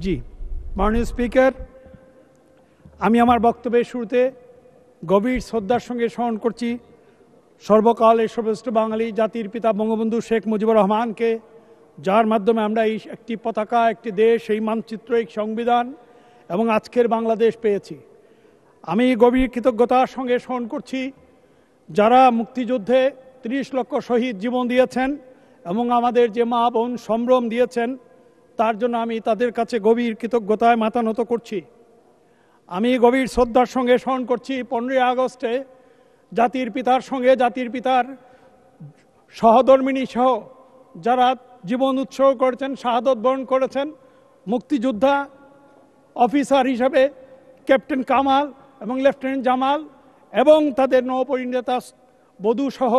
জি, মাননীয় স্পিকার, আমি আমার বক্তব্যের শুরুতে গভীর শ্রদ্ধার সঙ্গে স্মরণ করছি সর্বকালের সর্বশ্রেষ্ঠ বাঙালি জাতির পিতা বঙ্গবন্ধু শেখ মুজিবুর রহমানকে, যার মাধ্যমে আমরা এই একটি পতাকা, একটি দেশ, এই মানচিত্র, এই সংবিধান এবং আজকের বাংলাদেশ পেয়েছি। আমি গভীর কৃতজ্ঞতার সঙ্গে স্মরণ করছি যারা মুক্তিযুদ্ধে ৩০ লক্ষ শহীদ জীবন দিয়েছেন এবং আমাদের যে মা বোন সম্ভ্রম দিয়েছেন, তার জন্য আমি তাদের কাছে গভীর কৃতজ্ঞতায় মাথা নত করছি। আমি গভীর শ্রদ্ধার সঙ্গে স্মরণ করছি 15ই আগস্টে জাতির পিতার সঙ্গে, জাতির পিতার সহধর্মিণী সহ যারা জীবন উৎসর্গ করেছেন, শাহাদত বরণ করেছেন, মুক্তিযোদ্ধা অফিসার হিসাবে ক্যাপ্টেন কামাল এবং লেফটেন্যান্ট জামাল এবং তাদের নবপরিণীতা বধূ সহ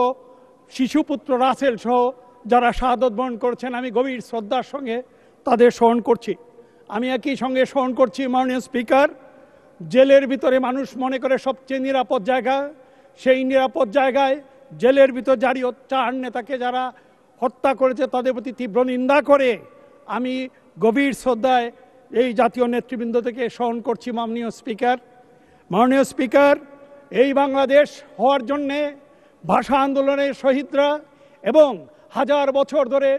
শিশুপুত্র রাসেল সহ যারা শাহাদত বরণ করেছেন, আমি গভীর শ্রদ্ধার সঙ্গে তাদের স্মরণ করছি। আমি একই সঙ্গে স্মরণ করছি মাননীয় স্পিকার, জেলের ভিতরে মানুষ মনে করে সবচেয়ে নিরাপদ জায়গা, সেই নিরাপদ জায়গায় জেলের ভিতর জারি 4 নেতাকে যারা হত্যা করেছে তাদের প্রতি তীব্র নিন্দা করে আমি গভীর শ্রদ্ধায় এই জাতীয় নেতৃবৃন্দ থেকে স্মরণ করছি। মাননীয় স্পিকার, এই বাংলাদেশ হওয়ার জন্যে ভাষা আন্দোলনের শহীদরা এবং হাজার বছর ধরে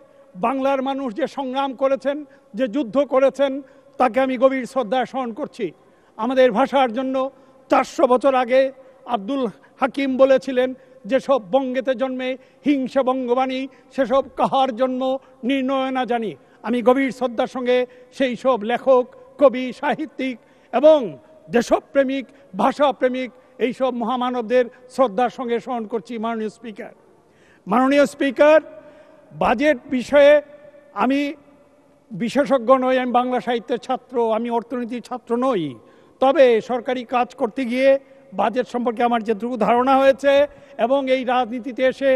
বাংলার মানুষ যে সংগ্রাম করেছেন, যে যুদ্ধ করেছেন, তাকে আমি গভীর শ্রদ্ধায় স্মরণ করছি। আমাদের ভাষার জন্য 400 বছর আগে আব্দুল হাকিম বলেছিলেন, যেসব বঙ্গেতে জন্মে হিংসা বঙ্গবাণী, সেসব কাহার জন্ম নির্ণয় না জানি। আমি গভীর শ্রদ্ধার সঙ্গে সেই সব লেখক, কবি, সাহিত্যিক এবং দেশপ্রেমিক, ভাষাপ্রেমিক এইসব মহামানবদের শ্রদ্ধার সঙ্গে স্মরণ করছি। মাননীয় স্পিকার, বাজেট বিষয়ে আমি বিশেষজ্ঞ নই, আমি বাংলা সাহিত্যের ছাত্র, আমি অর্থনীতির ছাত্র নই। তবে সরকারি কাজ করতে গিয়ে বাজেট সম্পর্কে আমার যেটুকু ধারণা হয়েছে এবং এই রাজনীতিতে এসে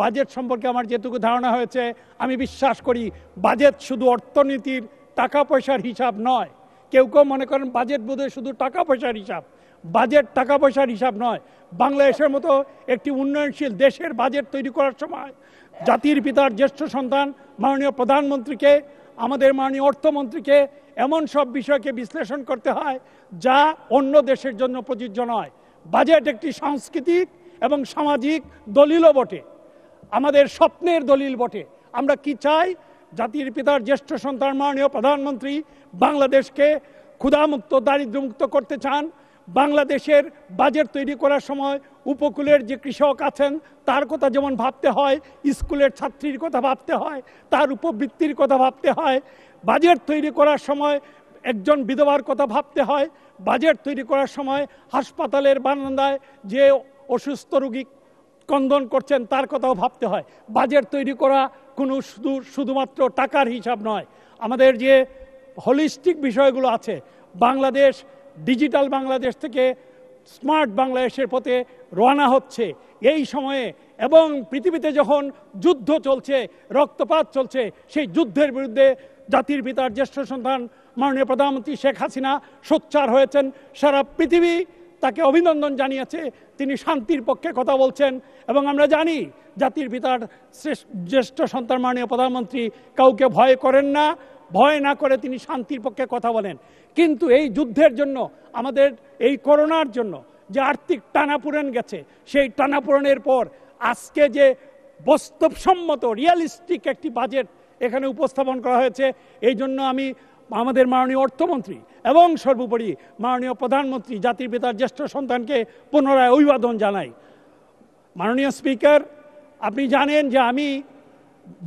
বাজেট সম্পর্কে আমার যেটুকু ধারণা হয়েছে, আমি বিশ্বাস করি বাজেট শুধু অর্থনীতির টাকা পয়সার হিসাব নয়। কেউ কেউ মনে করেন বাজেট বোধহয় শুধু টাকা পয়সার হিসাব। বাজেট টাকা পয়সার হিসাব নয়। বাংলাদেশের মতো একটি উন্নয়নশীল দেশের বাজেট তৈরি করার সময় জাতির পিতার জ্যেষ্ঠ সন্তান মাননীয় প্রধানমন্ত্রীকে, আমাদের মাননীয় অর্থমন্ত্রীকে এমন সব বিষয়কে বিশ্লেষণ করতে হয় যা অন্য দেশের জন্য প্রযোজ্য নয়। বাজেট একটি সাংস্কৃতিক এবং সামাজিক দলিলও বটে, আমাদের স্বপ্নের দলিল বটে। আমরা কি চাই? জাতির পিতার জ্যেষ্ঠ সন্তান মাননীয় প্রধানমন্ত্রী বাংলাদেশকে ক্ষুধামুক্ত, দারিদ্র্যমুক্ত করতে চান। বাংলাদেশের বাজেট তৈরি করার সময় উপকূলের যে কৃষক আছেন তার কথা যেমন ভাবতে হয়, স্কুলের ছাত্রীর কথা ভাবতে হয়, তার উপবৃত্তির কথা ভাবতে হয়। বাজেট তৈরি করার সময় একজন বিধবার কথা ভাবতে হয়। বাজেট তৈরি করার সময় হাসপাতালের বারান্দায় যে অসুস্থ রোগী ক্রন্দন করছেন তার কথাও ভাবতে হয়। বাজেট তৈরি করা কোনো শুধুমাত্র টাকার হিসাব নয়। আমাদের যে হোলিস্টিক বিষয়গুলো আছে, বাংলাদেশ ডিজিটাল বাংলাদেশ থেকে স্মার্ট বাংলাদেশের পথে রওনা হচ্ছে এই সময়ে, এবং পৃথিবীতে যখন যুদ্ধ চলছে, রক্তপাত চলছে, সেই যুদ্ধের বিরুদ্ধে জাতির পিতার জ্যেষ্ঠ সন্তান মাননীয় প্রধানমন্ত্রী শেখ হাসিনা সোচ্চার হয়েছেন। সারা পৃথিবী তাকে অভিনন্দন জানিয়েছে। তিনি শান্তির পক্ষে কথা বলছেন এবং আমরা জানি জাতির পিতার জ্যেষ্ঠ সন্তান মাননীয় প্রধানমন্ত্রী কাউকে ভয় করেন না। ভয় না করে তিনি শান্তির পক্ষে কথা বলেন। কিন্তু এই যুদ্ধের জন্য, আমাদের এই করোনার জন্য যে আর্থিক টানাপোড়েন গেছে, সেই টানাপোড়েনের পর আজকে যে বাস্তবসম্মত রিয়ালিস্টিক একটি বাজেট এখানে উপস্থাপন করা হয়েছে, এই জন্য আমি আমাদের মাননীয় অর্থমন্ত্রী এবং সর্বোপরি মাননীয় প্রধানমন্ত্রী জাতির পিতার জ্যেষ্ঠ সন্তানকে পুনরায় অভিবাদন জানাই। মাননীয় স্পিকার, আপনি জানেন যে আমি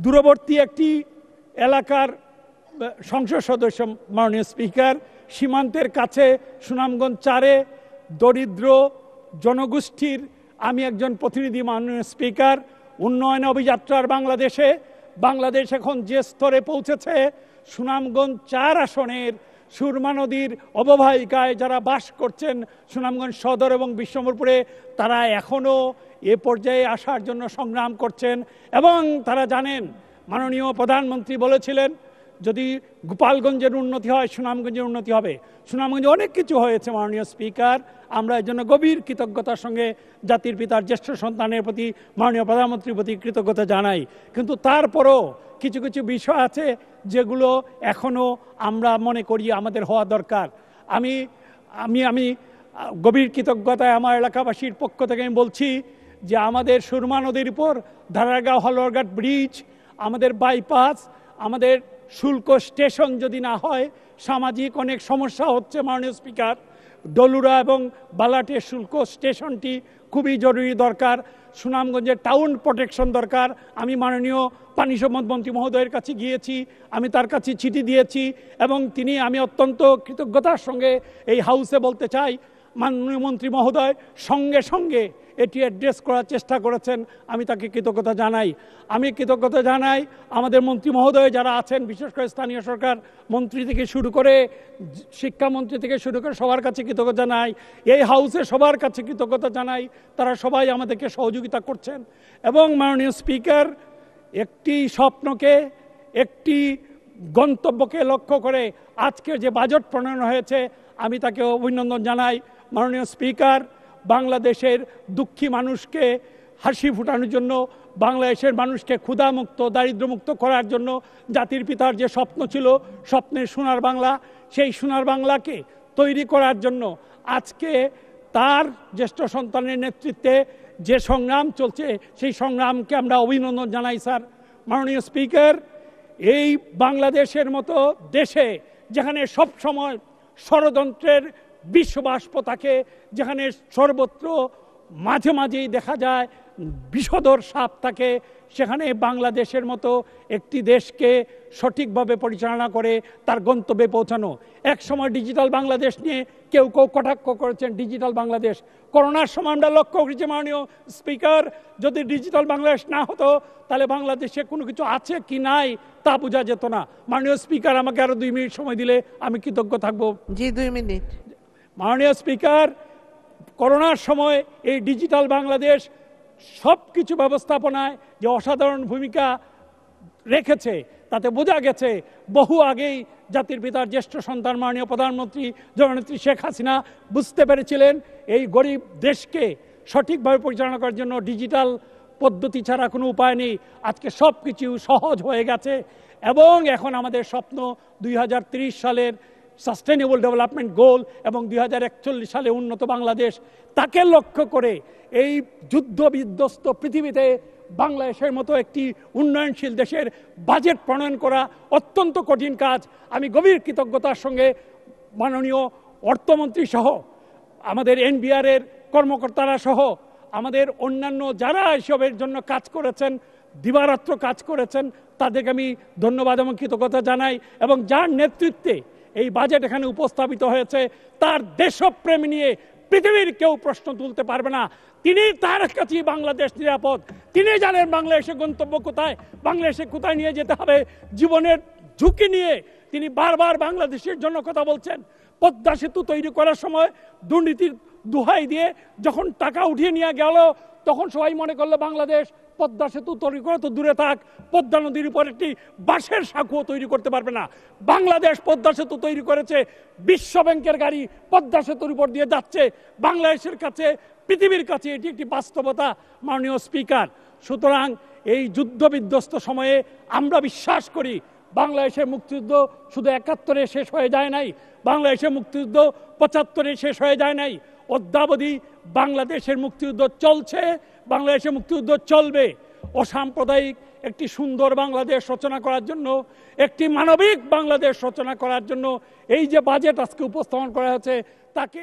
দূরবর্তী একটি এলাকার সংসদ সদস্য। মাননীয় স্পিকার, সীমান্তের কাছে সুনামগঞ্জ 4-এ দরিদ্র জনগোষ্ঠীর আমি একজন প্রতিনিধি। মাননীয় স্পিকার, উন্নয়ন অভিযাত্রার বাংলাদেশ এখন যে স্তরে পৌঁছেছে, সুনামগঞ্জ 4 আসনের সুরমা নদীর অববাহিকায় যারা বাস করছেন সুনামগঞ্জ সদর এবং বিশ্বম্বরপুরে, তারা এখনও এ পর্যায়ে আসার জন্য সংগ্রাম করছেন এবং তারা জানেন মাননীয় প্রধানমন্ত্রী বলেছিলেন যদি গোপালগঞ্জের উন্নতি হয় সুনামগঞ্জের উন্নতি হবে। সুনামগঞ্জে অনেক কিছু হয়েছে মাননীয় স্পিকার, আমরা এর জন্য গভীর কৃতজ্ঞতার সঙ্গে জাতির পিতার জ্যেষ্ঠ সন্তানের প্রতি, মাননীয় প্রধানমন্ত্রীর প্রতি কৃতজ্ঞতা জানাই। কিন্তু তারপরও কিছু কিছু বিষয় আছে যেগুলো এখনো আমরা মনে করি আমাদের হওয়া দরকার। আমি আমি আমি গভীর কৃতজ্ঞতায় আমার এলাকাবাসীর পক্ষ থেকে আমি বলছি যে আমাদের সুরমা নদীর উপর ধারাগাঁও হালুয়াঘাট ব্রিজ, আমাদের বাইপাস, আমাদের শুল্ক স্টেশন যদি না হয় সামাজিক অনেক সমস্যা হচ্ছে। মাননীয় স্পিকার, ডলুরা এবং বালাটের শুল্ক স্টেশনটি খুবই জরুরি দরকার। সুনামগঞ্জের টাউন প্রোটেকশন দরকার। আমি মাননীয় পানি সম্পদ মন্ত্রী মহোদয়ের কাছে গিয়েছি, আমি তার কাছে চিঠি দিয়েছি এবং আমি অত্যন্ত কৃতজ্ঞতার সঙ্গে এই হাউসে বলতে চাই, মাননীয় মন্ত্রী মহোদয় সঙ্গে সঙ্গে এটি অ্যাড্রেস করার চেষ্টা করেছেন, আমি তাকে কৃতজ্ঞতা জানাই। আমি কৃতজ্ঞতা জানাই আমাদের মন্ত্রী মহোদয় যারা আছেন, বিশেষ করে স্থানীয় সরকার মন্ত্রী থেকে শুরু করে শিক্ষামন্ত্রী থেকে শুরু করে সবার কাছে কৃতজ্ঞতা জানাই, এই হাউসে সবার কাছে কৃতজ্ঞতা জানাই, তারা সবাই আমাদেরকে সহযোগিতা করছেন। এবং মাননীয় স্পিকার, একটি স্বপ্নকে, একটি গন্তব্যকে লক্ষ্য করে আজকের যে বাজেট প্রণয়ন হয়েছে আমি তাকে অভিনন্দন জানাই। মাননীয় স্পিকার, বাংলাদেশের দুঃখী মানুষকে হাসি ফোটানোর জন্য, বাংলাদেশের মানুষকে ক্ষুধামুক্ত দারিদ্র্যমুক্ত করার জন্য জাতির পিতার যে স্বপ্ন ছিল, স্বপ্নের সোনার বাংলা, সেই সোনার বাংলাকে তৈরি করার জন্য আজকে তার জ্যেষ্ঠ সন্তানের নেতৃত্বে যে সংগ্রাম চলছে সেই সংগ্রামকে আমরা অভিনন্দন জানাই। স্যার, মাননীয় স্পিকার, এই বাংলাদেশের মতো দেশে যেখানে সব সময় ষড়যন্ত্রের বিশ্ববাষ্প থাকে, যেখানে সর্বত্র মাঝে মাঝেই দেখা যায় বিষধর সাপ থাকে, সেখানে বাংলাদেশের মতো একটি দেশকে সঠিকভাবে পরিচালনা করে তার গন্তব্যে পৌঁছানো। এক সময় ডিজিটাল বাংলাদেশ নিয়ে কেউ কেউ কটাক্ষ করেছেন, ডিজিটাল বাংলাদেশ করোনার সময় আমরা লক্ষ্য করেছি মাননীয় স্পিকার, যদি ডিজিটাল বাংলাদেশ না হতো তাহলে বাংলাদেশে কোনো কিছু আছে কি নাই তা বোঝা যেত না। মাননীয় স্পিকার, আমাকে আরো 2 মিনিট সময় দিলে আমি কৃতজ্ঞ থাকবো। জি, 2 মিনিট। মাননীয় স্পিকার, করোনার সময় এই ডিজিটাল বাংলাদেশ সব কিছু ব্যবস্থাপনায় যে অসাধারণ ভূমিকা রেখেছে তাতে বোঝা গেছে বহু আগেই জাতির পিতার জ্যেষ্ঠ সন্তান মাননীয় প্রধানমন্ত্রী জননেত্রী শেখ হাসিনা বুঝতে পেরেছিলেন এই গরিব দেশকে সঠিকভাবে পরিচালনা করার জন্য ডিজিটাল পদ্ধতি ছাড়া কোনো উপায় নেই। আজকে সব কিছু সহজ হয়ে গেছে এবং এখন আমাদের স্বপ্ন 2030 সালের সাস্টেনেবল ডেভেলপমেন্ট গোল এবং 2041 সালে উন্নত বাংলাদেশ, তাকে লক্ষ্য করে এই যুদ্ধ বিধ্বস্ত পৃথিবীতে বাংলাদেশের মতো একটি উন্নয়নশীল দেশের বাজেট প্রণয়ন করা অত্যন্ত কঠিন কাজ। আমি গভীর কৃতজ্ঞতার সঙ্গে মাননীয় অর্থমন্ত্রী সহ আমাদের এনবিআর এর কর্মকর্তারা সহ আমাদের অন্যান্য যারা এসবের জন্য কাজ করেছেন, দিবারাত্র কাজ করেছেন, তাদেরকে আমি ধন্যবাদ এবং কৃতজ্ঞতা জানাই। এবং যার নেতৃত্বে এই বাজেট এখানে উপস্থাপিত হয়েছে তার দেশপ্রেম নিয়ে পৃথিবীর কেউ প্রশ্ন তুলতে পারবে না। তিনি তার কাছেই বাংলাদেশ নিরাপদ, তিনি জানেন বাংলাদেশের গন্তব্য কোথায়, বাংলাদেশে কোথায় নিয়ে যেতে হবে। জীবনের ঝুঁকি নিয়ে তিনি বারবার বাংলাদেশের জন্য কথা বলছেন। পদ্মা সেতু তৈরি করার সময় দুর্নীতির দোহাই দিয়ে যখন টাকা উঠিয়ে নিয়ে গেল তখন সবাই মনে করলো বাংলাদেশ পদ্মা সেতু তৈরি করে তো দূরে থাক, পদ্মা নদীর উপর একটি বাঁশের সাঁকুও তৈরি করতে পারবে না। বাংলাদেশ পদ্মা সেতু তৈরি করেছে, বিশ্ব ব্যাংকের গাড়ি পদ্মা সেতুর উপর দিয়ে যাচ্ছে। বাংলাদেশের কাছে, পৃথিবীর কাছে এটি একটি বাস্তবতা মাননীয় স্পিকার। সুতরাং এই যুদ্ধ বিধ্বস্ত সময়ে আমরা বিশ্বাস করি বাংলাদেশের মুক্তিযুদ্ধ শুধু 71-এ শেষ হয়ে যায় নাই, বাংলাদেশের মুক্তিযুদ্ধ 75-এ শেষ হয়ে যায় নাই, অদ্যাবধি বাংলাদেশের মুক্তিযুদ্ধ চলছে, বাংলাদেশের মুক্তিযুদ্ধ চলবে। অসাম্প্রদায়িক একটি সুন্দর বাংলাদেশ রচনা করার জন্য, একটি মানবিক বাংলাদেশ রচনা করার জন্য এই যে বাজেট আজকে উপস্থাপন করা হয়েছে তাকে